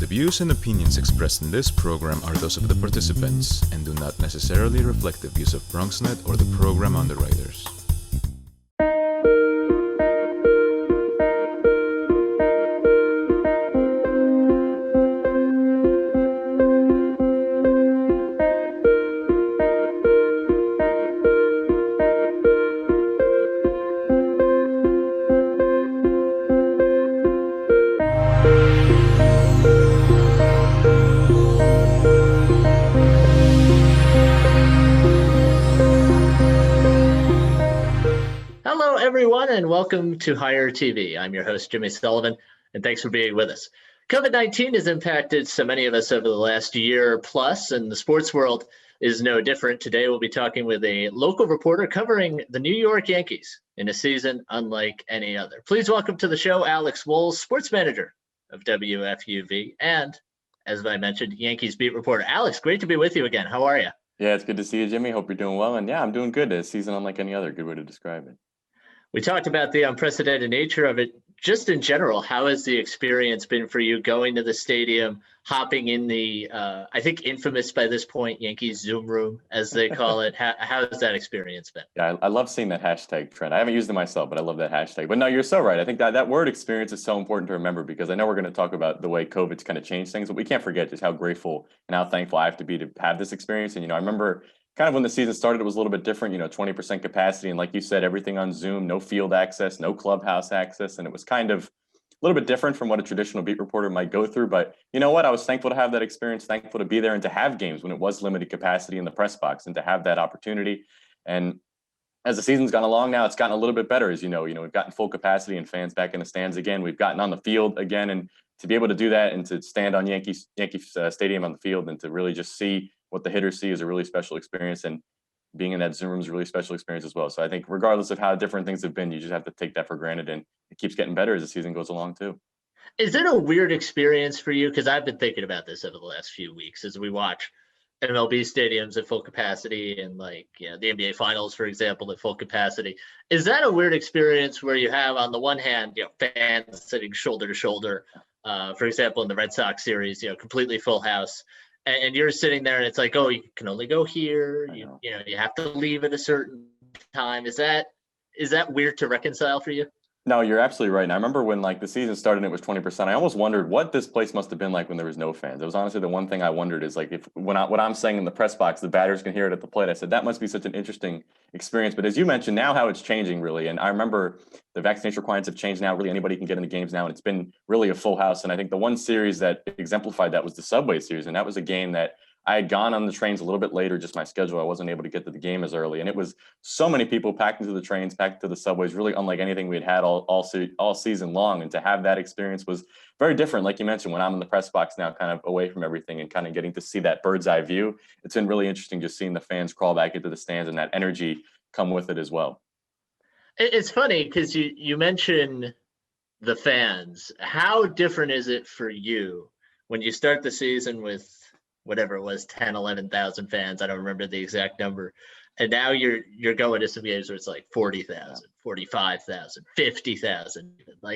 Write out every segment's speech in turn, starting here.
views and opinions expressed in this program are those of the participants and do not necessarily reflect the views of BronxNet or the program underwriters. And welcome to Higher TV. I'm your host, Jimmy Sullivan, and thanks for being with us. COVID-19 has impacted so many of us over the last year plus, and the sports world is no different. Today, we'll be talking with a local reporter covering the New York Yankees in a season unlike any other. Please welcome to the show, Alex Wolz, sports manager of WFUV, and, as I mentioned, Yankees Beat Reporter. Alex, great to be with you again. How are you? Yeah, it's good to see you, Jimmy. Hope you're doing well. And yeah, I'm doing good. A season unlike any other. Good way to describe it. We talked about the unprecedented nature of it. Just in general, how has the experience been for you going to the stadium, hopping in the, I think infamous by this point, Yankees Zoom room, as they call it? How has that experience been? Yeah, I love seeing that hashtag trend. I haven't used it myself, but I love that hashtag. But no, you're so right. I think that word experience is so important to remember because I know we're going to talk about the way COVID's kind of changed things, but we can't forget just how grateful and how thankful I have to be to have this experience. And, I remember kind of when the season started, it was a little bit different, 20% capacity. And like you said, everything on Zoom, no field access, no clubhouse access. And it was kind of a little bit different from what a traditional beat reporter might go through. But you know what? I was thankful to have that experience, thankful to be there and to have games when it was limited capacity in the press box and to have that opportunity. And as the season's gone along now, it's gotten a little bit better. As you know, we've gotten full capacity and fans back in the stands again. We've gotten on the field again. And to be able to do that and to stand on Yankee Stadium on the field and to really just see what the hitters see is a really special experience. And being in that Zoom room is a really special experience as well. So I think regardless of how different things have been, you just have to take that for granted, and it keeps getting better as the season goes along too. Is it a weird experience for you? Because I've been thinking about this over the last few weeks as we watch MLB stadiums at full capacity and the NBA finals, for example, at full capacity. Is that a weird experience where you have on the one hand, fans sitting shoulder to shoulder, for example, in the Red Sox series, completely full house, and you're sitting there and it's like, oh, you can only go here. You have to leave at a certain time. Is that weird to reconcile for you? No, you're absolutely right. And I remember when the season started and it was 20%, I almost wondered what this place must have been like when there was no fans. It was honestly the one thing I wondered is if what I'm saying in the press box, the batters can hear it at the plate. I said, that must be such an interesting experience. But as you mentioned, now how it's changing really. And I remember the vaccination requirements have changed now. Really anybody can get into games now. And it's been really a full house. And I think the one series that exemplified that was the Subway series. And that was a game that I had gone on the trains a little bit later, just my schedule. I wasn't able to get to the game as early. And it was so many people packed into the trains, packed to the subways, really unlike anything we had all season long. And to have that experience was very different. Like you mentioned, when I'm in the press box now, kind of away from everything and kind of getting to see that bird's eye view, it's been really interesting just seeing the fans crawl back into the stands and that energy come with it as well. It's funny because you mentioned the fans. How different is it for you when you start the season with whatever it was, 10, 11,000 fans. I don't remember the exact number. And now you're going to some games where it's 40,000, 45,000, 50,000.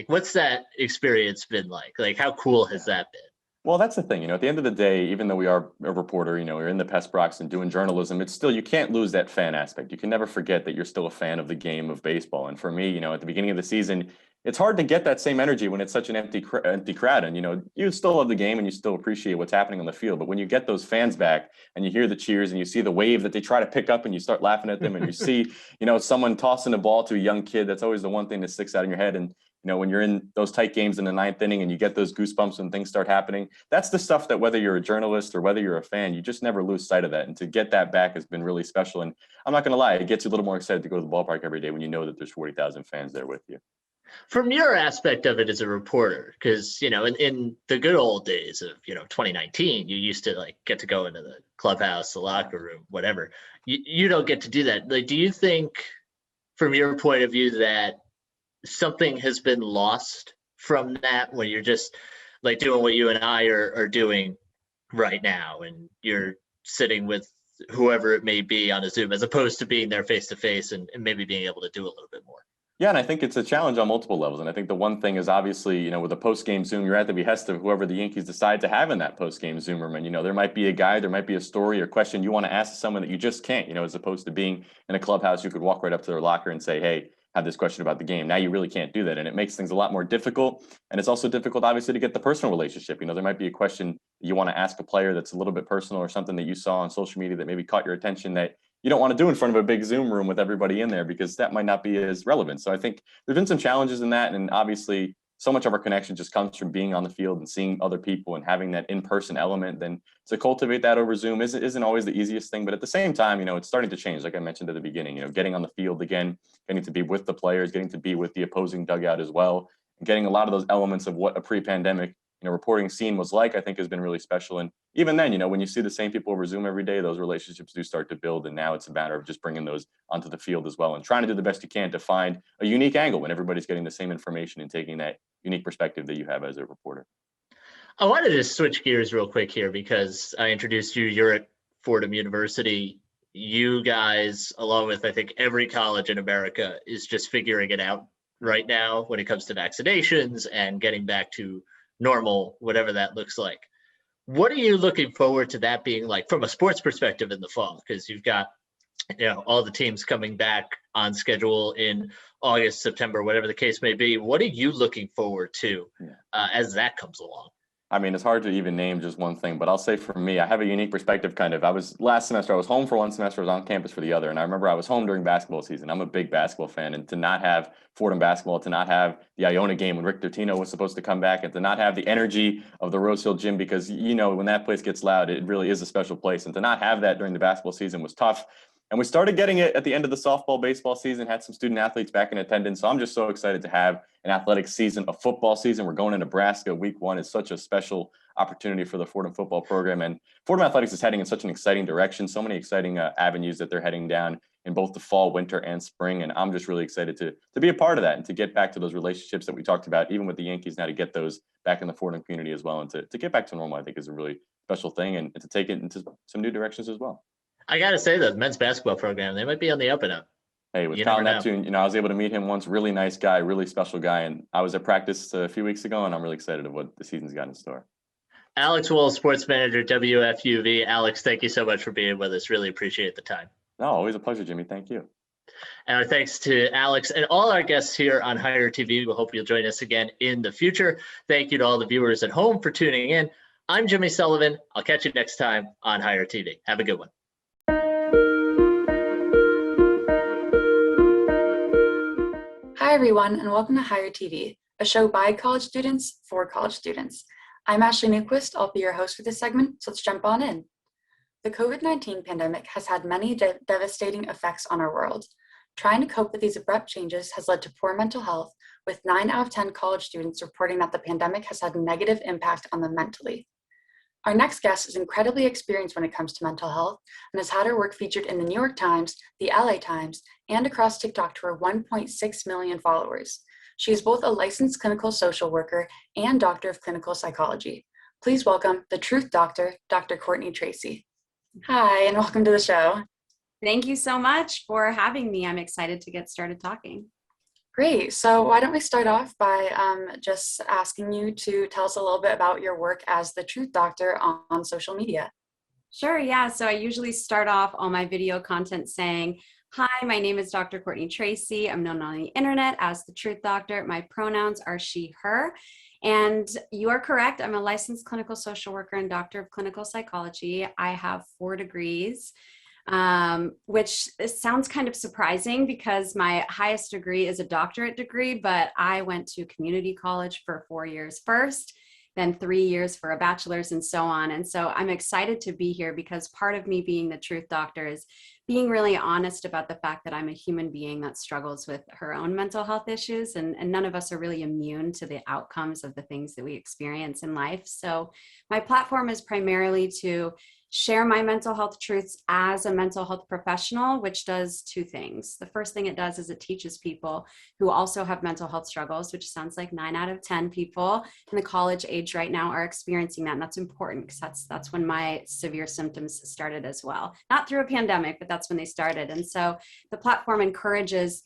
What's that experience been like? How cool has that been? Well, that's the thing, at the end of the day, even though we are a reporter, we're in the press box and doing journalism, it's still, you can't lose that fan aspect. You can never forget that you're still a fan of the game of baseball. And for me, at the beginning of the season, it's hard to get that same energy when it's such an empty crowd. And, you still love the game and you still appreciate what's happening on the field. But when you get those fans back and you hear the cheers and you see the wave that they try to pick up and you start laughing at them and you see, someone tossing a ball to a young kid, that's always the one thing that sticks out in your head. And, when you're in those tight games in the ninth inning and you get those goosebumps when things start happening, that's the stuff that whether you're a journalist or whether you're a fan, you just never lose sight of that. And to get that back has been really special. And I'm not going to lie, it gets you a little more excited to go to the ballpark every day when you know that there's 40,000 fans there with you. From your aspect of it as a reporter, because, in the good old days of, 2019, you used to get to go into the clubhouse, the locker room, whatever. You don't get to do that. Do you think from your point of view that something has been lost from that when you're just doing what you and I are doing right now and you're sitting with whoever it may be on a Zoom as opposed to being there face to face and maybe being able to do a little bit more? Yeah, and I think it's a challenge on multiple levels. And I think the one thing is obviously, with a post-game Zoom, you're at the behest of whoever the Yankees decide to have in that post-game Zoom room. And, there might be a guy, there might be a story or question you want to ask someone that you just can't, as opposed to being in a clubhouse, you could walk right up to their locker and say, hey, have this question about the game. Now you really can't do that. And it makes things a lot more difficult. And it's also difficult, obviously, to get the personal relationship. There might be a question you want to ask a player that's a little bit personal or something that you saw on social media that maybe caught your attention that you don't want to do in front of a big Zoom room with everybody in there because that might not be as relevant. So I think there's been some challenges in that. And obviously, so much of our connection just comes from being on the field and seeing other people and having that in-person element. Then to cultivate that over Zoom isn't always the easiest thing. But at the same time, it's starting to change. Like I mentioned at the beginning, getting on the field again, getting to be with the players, getting to be with the opposing dugout as well, and getting a lot of those elements of what a pre-pandemic reporting scene was like, I think has been really special. And even then, when you see the same people over Zoom every day, those relationships do start to build. And now it's a matter of just bringing those onto the field as well and trying to do the best you can to find a unique angle when everybody's getting the same information and taking that unique perspective that you have as a reporter. I wanted to switch gears real quick here because I introduced you. You're at Fordham University. You guys, along with I think every college in America, is just figuring it out right now when it comes to vaccinations and getting back to normal, whatever that looks like. What are you looking forward to that being like from a sports perspective in the fall? Because you've got, all the teams coming back on schedule in August, September, whatever the case may be. What are you looking forward to as that comes along? I mean, it's hard to even name just one thing, but I'll say for me, I have a unique perspective last semester, I was home for one semester, I was on campus for the other. And I remember I was home during basketball season. I'm a big basketball fan, and to not have Fordham basketball, to not have the Iona game when Rick Pitino was supposed to come back, and to not have the energy of the Rose Hill gym, because, when that place gets loud, it really is a special place. And to not have that during the basketball season was tough. And we started getting it at the end of the softball, baseball season, had some student athletes back in attendance. So I'm just so excited to have an athletic season, a football season. We're going to Nebraska week 1. It's such a special opportunity for the Fordham football program. And Fordham Athletics is heading in such an exciting direction, so many exciting avenues that they're heading down in both the fall, winter, and spring. And I'm just really excited to be a part of that and to get back to those relationships that we talked about, even with the Yankees now, to get those back in the Fordham community as well. And to get back to normal, I think is a really special thing, and to take it into some new directions as well. I got to say, the men's basketball program, they might be on the up and up. Hey, with Kyle Neptune, I was able to meet him once. Really nice guy, really special guy. And I was at practice a few weeks ago, and I'm really excited of what the season's got in store. Alex Wolz, sports manager, WFUV. Alex, thank you so much for being with us. Really appreciate the time. No, always a pleasure, Jimmy. Thank you. And our thanks to Alex and all our guests here on Higher TV. We hope you'll join us again in the future. Thank you to all the viewers at home for tuning in. I'm Jimmy Sullivan. I'll catch you next time on Higher TV. Have a good one. Hi, everyone, and welcome to Higher TV, a show by college students for college students. I'm Ashley Newquist. I'll be your host for this segment, so let's jump on in. The COVID-19 pandemic has had many devastating effects on our world. Trying to cope with these abrupt changes has led to poor mental health, with 9 out of 10 college students reporting that the pandemic has had a negative impact on them mentally. Our next guest is incredibly experienced when it comes to mental health and has had her work featured in the New York Times, the LA Times, and across TikTok to her 1.6 million followers. She is both a licensed clinical social worker and doctor of clinical psychology. Please welcome the Truth Doctor, Dr. Courtney Tracy. Hi, and welcome to the show. Thank you so much for having me. I'm excited to get started talking. Great. So why don't we start off by just asking you to tell us a little bit about your work as the Truth Doctor on social media. Sure, yeah. So I usually start off all my video content saying, hi, my name is Dr. Courtney Tracy. I'm known on the internet as the Truth Doctor. My pronouns are she, her. And you are correct. I'm a licensed clinical social worker and doctor of clinical psychology. I have 4 degrees. Which sounds kind of surprising because my highest degree is a doctorate degree, but I went to community college for 4 years first, then 3 years for a bachelor's and so on. And so I'm excited to be here because part of me being the Truth Doctor is being really honest about the fact that I'm a human being that struggles with her own mental health issues, and none of us are really immune to the outcomes of the things that we experience in life. So my platform is primarily to share my mental health truths as a mental health professional, which does 2 things. The first thing it does is it teaches people who also have mental health struggles, which sounds like 9 out of 10 people in the college age right now are experiencing that. And that's important because that's when my severe symptoms started as well. Not through a pandemic, but that's when they started. And so the platform encourages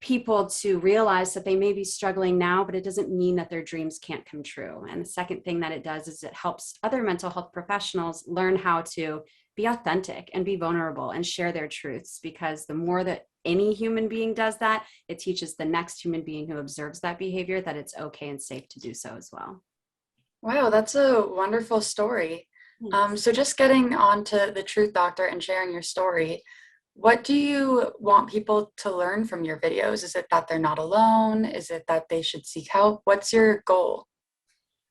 people to realize that they may be struggling now, but it doesn't mean that their dreams can't come true. And the second thing that it does is it helps other mental health professionals learn how to be authentic and be vulnerable and share their truths, because the more that any human being does that, it teaches the next human being who observes that behavior that it's okay and safe to do so as well. Wow, that's a wonderful story. So just getting on to the Truth Doctor and sharing your story, what do you want people to learn from your videos? Is it that they're not alone? Is it that they should seek help? What's your goal?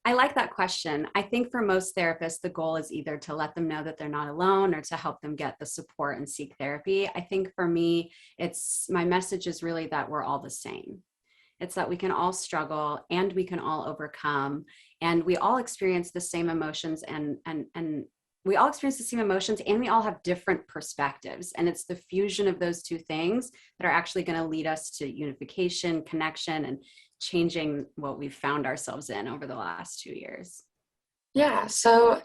I like that question. I think for most therapists, the goal is either to let them know that they're not alone or to help them get the support and seek therapy. I think for me, my message is really that we're all the same. It's that we can all struggle and we can all overcome, and we all experience the same emotions and we all experience the same emotions, and we all have different perspectives. And it's the fusion of those two things that are actually going to lead us to unification, connection, and changing what we've found ourselves in over the last 2 years. Yeah, so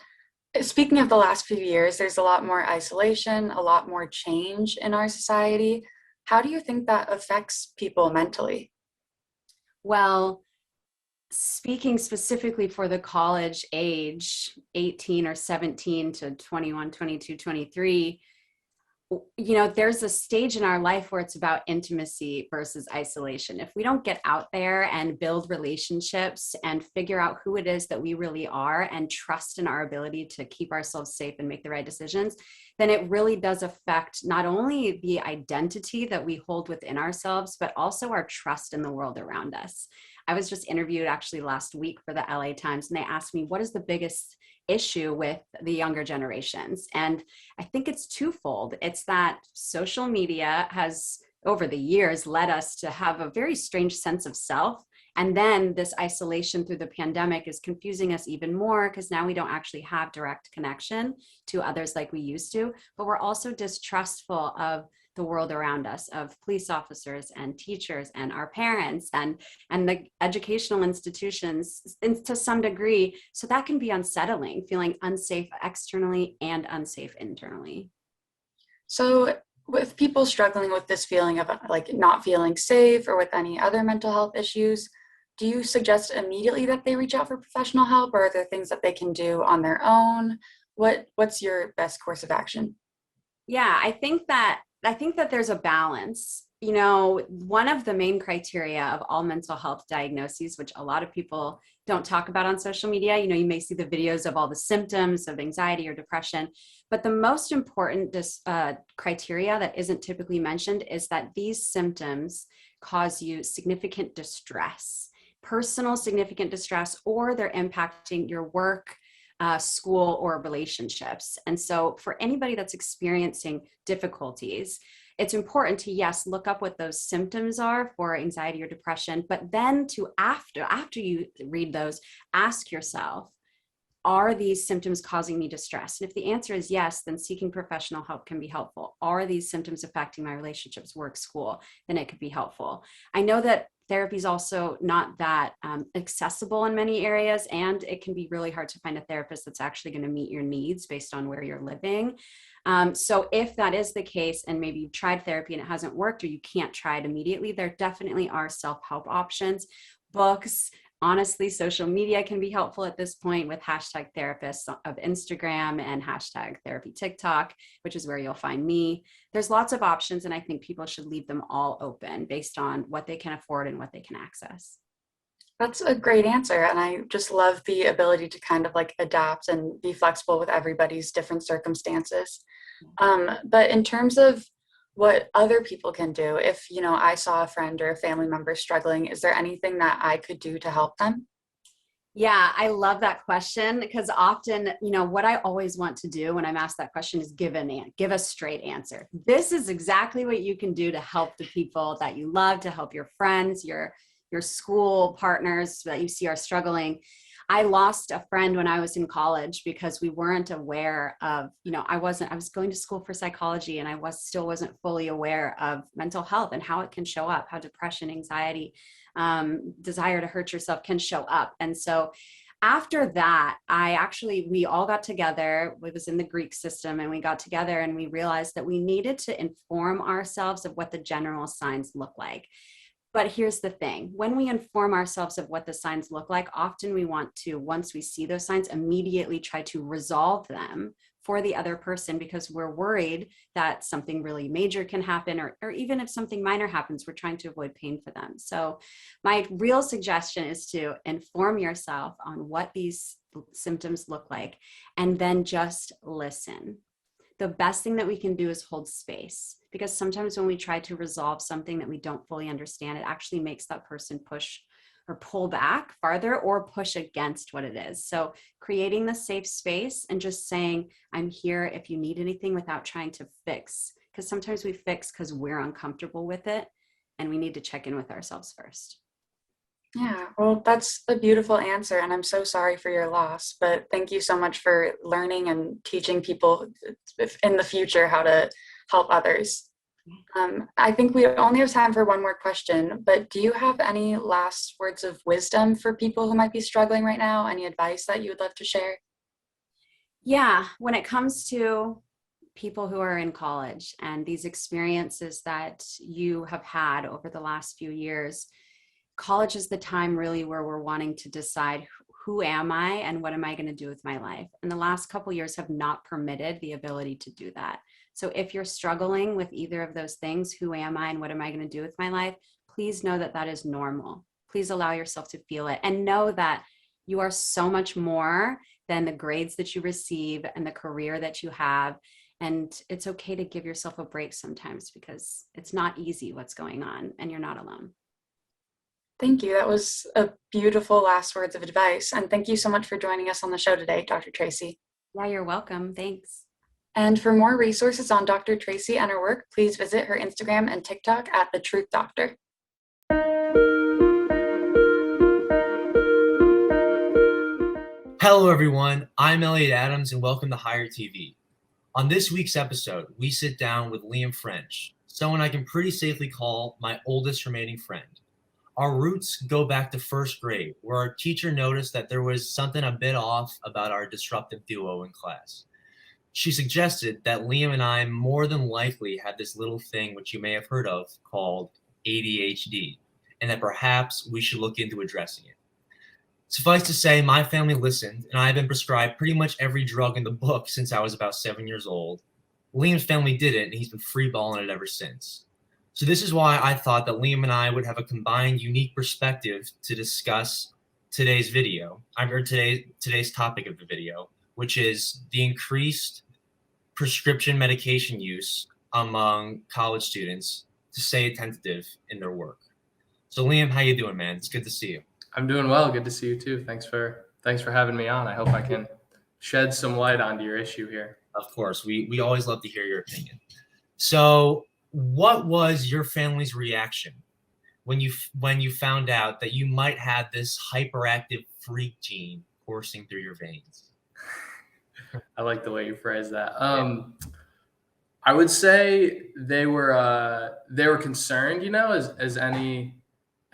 speaking of the last few years, there's a lot more isolation, a lot more change in our society. How do you think that affects people mentally? Well, speaking specifically for the college age, 18 or 17 to 21, 22, 23, there's a stage in our life where it's about intimacy versus isolation. If we don't get out there and build relationships and figure out who it is that we really are and trust in our ability to keep ourselves safe and make the right decisions, then it really does affect not only the identity that we hold within ourselves, but also our trust in the world around us. I was just interviewed actually last week for the LA Times, and they asked me, what is the biggest issue with the younger generations? And I think it's twofold. It's that social media has over the years led us to have a very strange sense of self. And then this isolation through the pandemic is confusing us even more, because now we don't actually have direct connection to others like we used to, but we're also distrustful of the world around us, of police officers and teachers and our parents and the educational institutions to some degree. So that can be unsettling, feeling unsafe externally and unsafe internally. So with people struggling with this feeling of like not feeling safe or with any other mental health issues, do you suggest immediately that they reach out for professional help, or are there things that they can do on their own? What's your best course of action? Yeah, I think that there's a balance. One of the main criteria of all mental health diagnoses, which a lot of people don't talk about on social media, you may see the videos of all the symptoms of anxiety or depression, but the most important criteria that isn't typically mentioned is that these symptoms cause you significant distress, personal significant distress, or they're impacting your work, school, or relationships. And so for anybody that's experiencing difficulties, it's important to, yes, look up what those symptoms are for anxiety or depression, but then to after you read those, ask yourself, are these symptoms causing me distress? And if the answer is yes, then seeking professional help can be helpful. Are these symptoms affecting my relationships, work, school? Then it could be helpful. I know that therapy is also not that accessible in many areas, and it can be really hard to find a therapist that's actually going to meet your needs based on where you're living. So if that is the case, and maybe you've tried therapy and it hasn't worked, or you can't try it immediately, there definitely are self-help options, books. Honestly, social media can be helpful at this point with #therapists of Instagram and #therapy TikTok, which is where you'll find me. There's lots of options, and I think people should leave them all open based on what they can afford and what they can access. That's a great answer. And I just love the ability to kind of like adapt and be flexible with everybody's different circumstances. But in terms of what other people can do, if, I saw a friend or a family member struggling, is there anything that I could do to help them? Yeah, I love that question, because often, what I always want to do when I'm asked that question is give a straight answer. This is exactly what you can do to help the people that you love, to help your friends, your school partners that you see are struggling. I lost a friend when I was in college because we weren't aware of, I was going to school for psychology, and I still wasn't fully aware of mental health and how it can show up, how depression, anxiety, desire to hurt yourself can show up. And so after that, we all got together. It was in the Greek system, and we got together and we realized that we needed to inform ourselves of what the general signs look like. But here's the thing, when we inform ourselves of what the signs look like, often we want to, once we see those signs, immediately try to resolve them for the other person because we're worried that something really major can happen, or even if something minor happens, we're trying to avoid pain for them. So my real suggestion is to inform yourself on what these symptoms look like and then just listen. The best thing that we can do is hold space, because sometimes when we try to resolve something that we don't fully understand, it actually makes that person push or pull back farther or push against what it is. So creating the safe space and just saying, I'm here if you need anything, without trying to fix, because sometimes we fix because we're uncomfortable with it, and we need to check in with ourselves first. Yeah, well, that's a beautiful answer, and I'm so sorry for your loss, but thank you so much for learning and teaching people in the future how to help others. I think we only have time for one more question, but do you have any last words of wisdom for people who might be struggling right now? Any advice that you would love to share? Yeah, when it comes to people who are in college and these experiences that you have had over the last few years, college is the time really where we're wanting to decide, who am I and what am I going to do with my life? And the last couple of years have not permitted the ability to do that. So if you're struggling with either of those things, who am I and what am I going to do with my life? Please know that that is normal. Please allow yourself to feel it, and know that you are so much more than the grades that you receive and the career that you have. And it's okay to give yourself a break sometimes, because it's not easy what's going on, and you're not alone. Thank you. That was a beautiful last words of advice. And thank you so much for joining us on the show today, Dr. Tracy. Yeah, you're welcome. Thanks. And for more resources on Dr. Tracy and her work, please visit her Instagram and TikTok at The Truth Doctor. Hello, everyone. I'm Elliot Adams, and welcome to Higher TV. On this week's episode, we sit down with Liam French, someone I can pretty safely call my oldest remaining friend. Our roots go back to first grade, where our teacher noticed that there was something a bit off about our disruptive duo in class. She suggested that Liam and I more than likely had this little thing which you may have heard of called ADHD, and that perhaps we should look into addressing it. Suffice to say, my family listened, and I've been prescribed pretty much every drug in the book since I was about 7 years old. Liam's family didn't, and he's been freeballing it ever since. So this is why I thought that Liam and I would have a combined unique perspective to discuss today's video, or today's topic of the video, which is the increased prescription medication use among college students to stay attentive in their work. So Liam, how you doing, man? It's good to see you. I'm doing well. Good to see you too. Thanks for having me on. I hope I can shed some light onto your issue here. Of course, we always love to hear your opinion. So what was your family's reaction when you found out that you might have this hyperactive freak gene coursing through your veins? I like the way you phrase that. I would say they were concerned,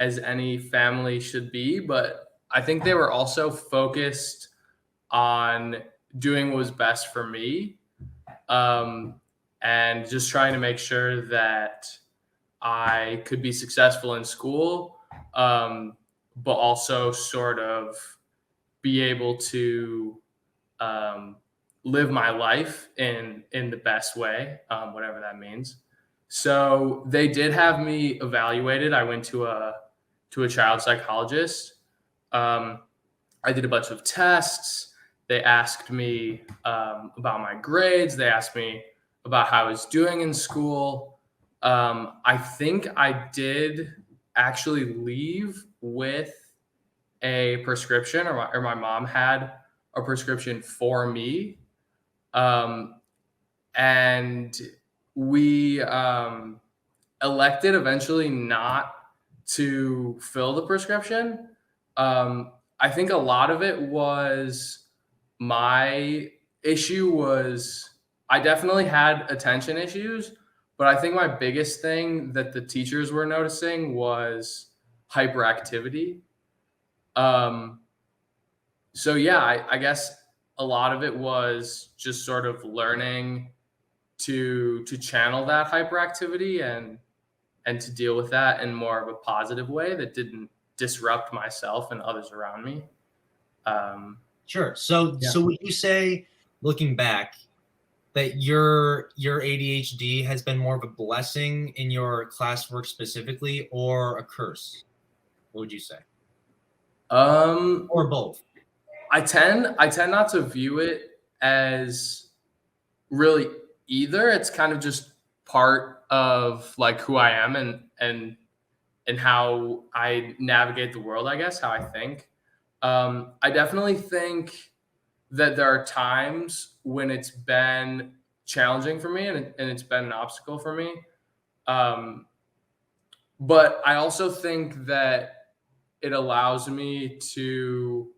as any family should be, but I think they were also focused on doing what was best for me, and just trying to make sure that I could be successful in school, but also sort of be able to live my life in the best way, whatever that means. So they did have me evaluated. I went to a child psychologist. I did a bunch of tests. They asked me about my grades. They asked me about how I was doing in school. I think I did actually leave with a prescription, or my mom had a prescription for me. And we elected eventually not to fill the prescription. I think a lot of it was my issue was I definitely had attention issues, but I think my biggest thing that the teachers were noticing was hyperactivity. So yeah, I guess a lot of it was just sort of learning to channel that hyperactivity and to deal with that in more of a positive way that didn't disrupt myself and others around me. Sure. So would you say, looking back, that your ADHD has been more of a blessing in your classwork specifically, or a curse? What would you say? Or both? I tend not to view it as really either. It's kind of just part of like who I am and how I navigate the world, I guess, how I think. I definitely think that there are times when it's been challenging for me and it's been an obstacle for me. But I also think that it allows me to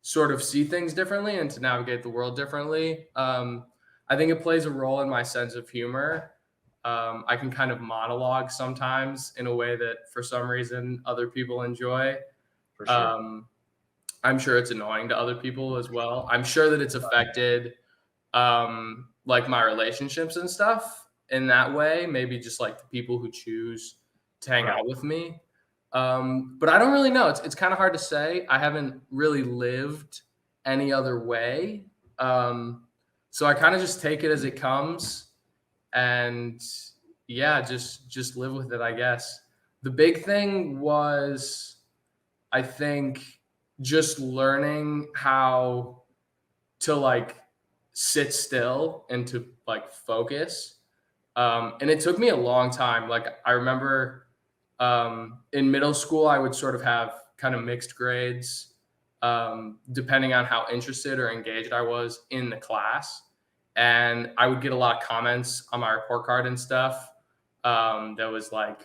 sort of see things differently and to navigate the world differently. I think it plays a role in my sense of humor. I can kind of monologue sometimes in a way that for some reason other people enjoy. For sure. I'm sure it's annoying to other people as well. I'm sure that it's affected like my relationships and stuff in that way, maybe just like the people who choose to hang out with me. But I don't really know. It's kind of hard to say. I haven't really lived any other way. So I kind of just take it as it comes and yeah, just live with it, I guess. The big thing was, I think, just learning how to like sit still and to like focus. And it took me a long time. Like I remember in middle school, I would sort of have kind of mixed grades, depending on how interested or engaged I was in the class. And I would get a lot of comments on my report card and stuff that was like,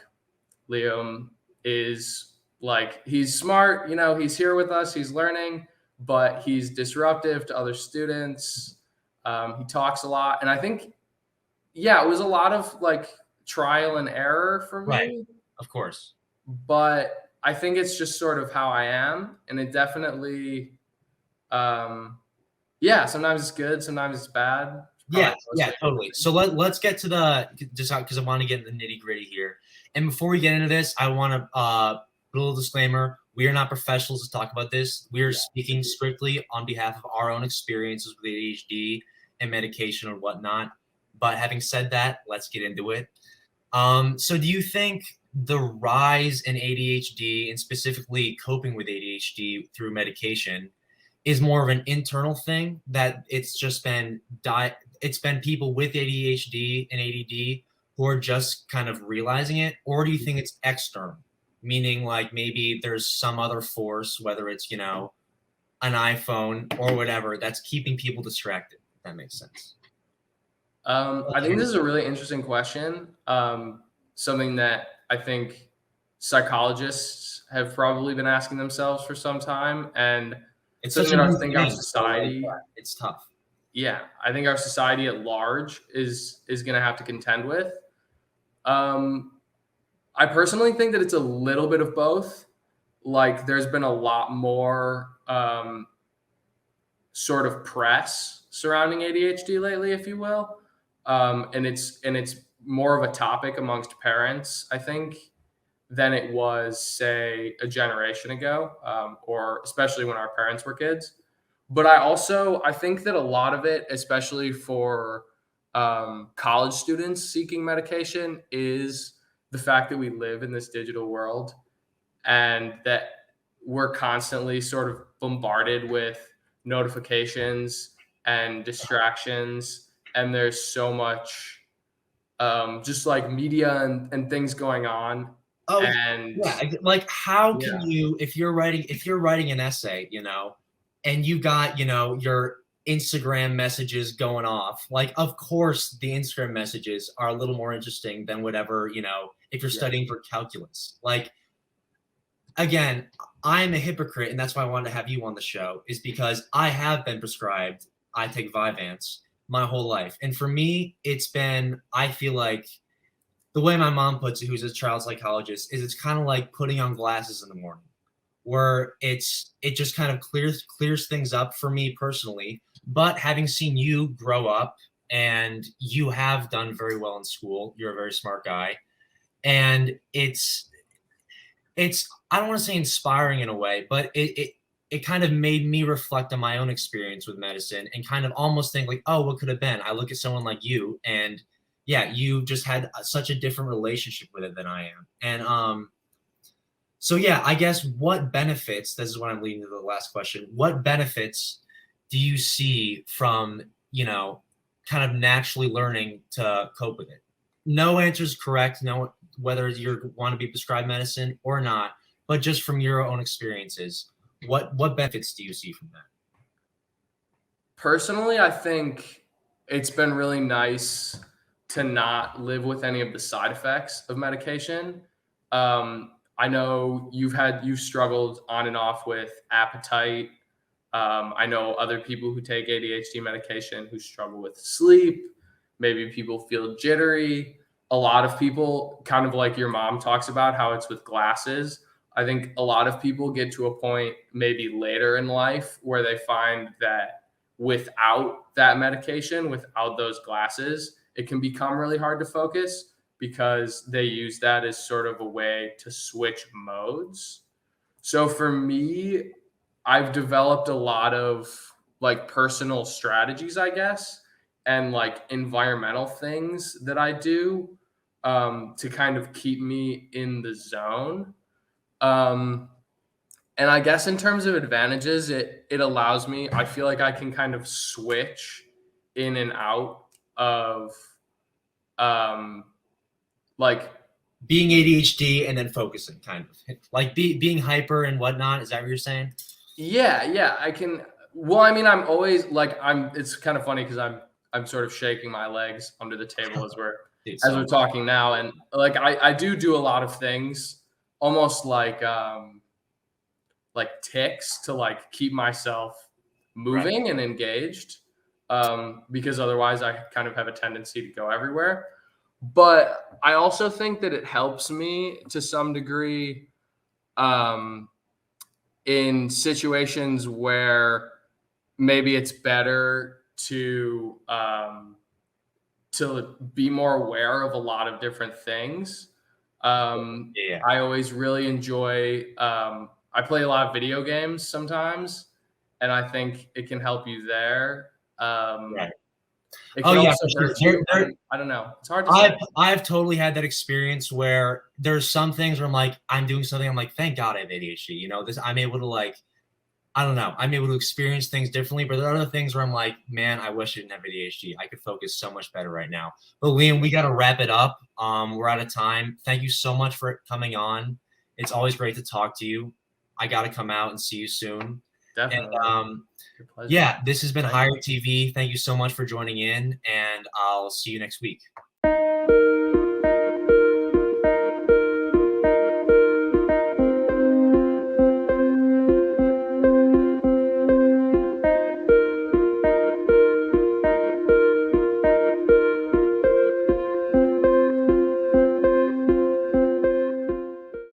Liam is like, he's smart, you know, he's here with us, he's learning, but he's disruptive to other students. He talks a lot. And I think, yeah, it was a lot of like trial and error for me. Right. Of course. But I think it's just sort of how I am. And it definitely, yeah, sometimes it's good, sometimes it's bad. Yeah, totally. So let's get to the, just because I want to get in the nitty gritty here. And before we get into this, I want to put a little disclaimer. We are not professionals to talk about this. We are speaking strictly on behalf of our own experiences with ADHD and medication or whatnot. But having said that, let's get into it. So do you think the rise in ADHD and specifically coping with ADHD through medication is more of an internal thing, that it's just been it's been people with ADHD and ADD who are just kind of realizing it? Or do you think it's external, meaning like maybe there's some other force, whether it's, you know, an iPhone or whatever, that's keeping people distracted, if that makes sense? I think this is a really interesting question. Something that I think psychologists have probably been asking themselves for some time. And It's something such that a I think our society, it's tough. yeah, I think our society at large is going to have to contend with. I personally think that it's a little bit of both. Like there's been a lot more sort of press surrounding ADHD lately, if you will. And it's more of a topic amongst parents, I think, than it was, say, a generation ago, or especially when our parents were kids. But I think that a lot of it, especially for college students seeking medication, is the fact that we live in this digital world and that we're constantly sort of bombarded with notifications and distractions. And there's so much just like media and things going on. Oh, and yeah. Like, how can you, if you're writing an essay, you know, and you got, you know, your Instagram messages going off, like, of course, the Instagram messages are a little more interesting than whatever, you know, if you're studying for calculus. Like, again, I'm a hypocrite, and that's why I wanted to have you on the show, is because I have been prescribed, I take Vyvanse my whole life. And for me, it's been, I feel like, the way my mom puts it, who's a child psychologist, is it's kind of like putting on glasses in the morning. where it just kind of clears things up for me personally. But having seen you grow up, and you have done very well in school, you're a very smart guy, and it's I don't want to say inspiring in a way, but it kind of made me reflect on my own experience with medicine and kind of almost think like, oh, what could have been? I look at someone like you, and yeah, you just had such a different relationship with it than I am. And so yeah, I guess what benefits, this is what I'm leading to the last question, what benefits do you see from, kind of naturally learning to cope with it? No answer is correct, no, whether you want to be prescribed medicine or not, but just from your own experiences, what benefits do you see from that? Personally, I think it's been really nice to not live with any of the side effects of medication. I know you've struggled on and off with appetite. I know other people who take ADHD medication who struggle with sleep. Maybe people feel jittery. A lot of people, kind of like your mom talks about how it's with glasses. I think a lot of people get to a point maybe later in life where they find that without that medication, without those glasses, it can become really hard to focus because they use that as sort of a way to switch modes. So for me, I've developed a lot of like personal strategies, I guess, and like environmental things that I do to kind of keep me in the zone. And I guess in terms of advantages, it allows me, I feel like I can kind of switch in and out of like being ADHD and then focusing, kind of like being hyper and whatnot. Is that what you're saying? Yeah, I can. Well, I mean, I'm always like, it's kind of funny because I'm sort of shaking my legs under the table as we're talking now. And like, I do a lot of things almost like ticks to like keep myself moving and engaged. Because otherwise I kind of have a tendency to go everywhere. But I also think that it helps me to some degree in situations where maybe it's better to be more aware of a lot of different things. I always really enjoy, I play a lot of video games sometimes, and I think it can help you there. It can also hurt you. I don't know. It's hard to say. I've totally had that experience where there's some things where I'm like, I'm doing something, I'm like, thank God I have ADHD. I'm able to like, I don't know, I'm able to experience things differently. But there are other things where I'm like, man, I wish I didn't have ADHD. I could focus so much better right now. But Liam, we got to wrap it up. We're out of time. Thank you so much for coming on. It's always great to talk to you. I got to come out and see you soon. Definitely. And yeah, this has been Higher TV. Thank you so much for joining in, and I'll see you next week.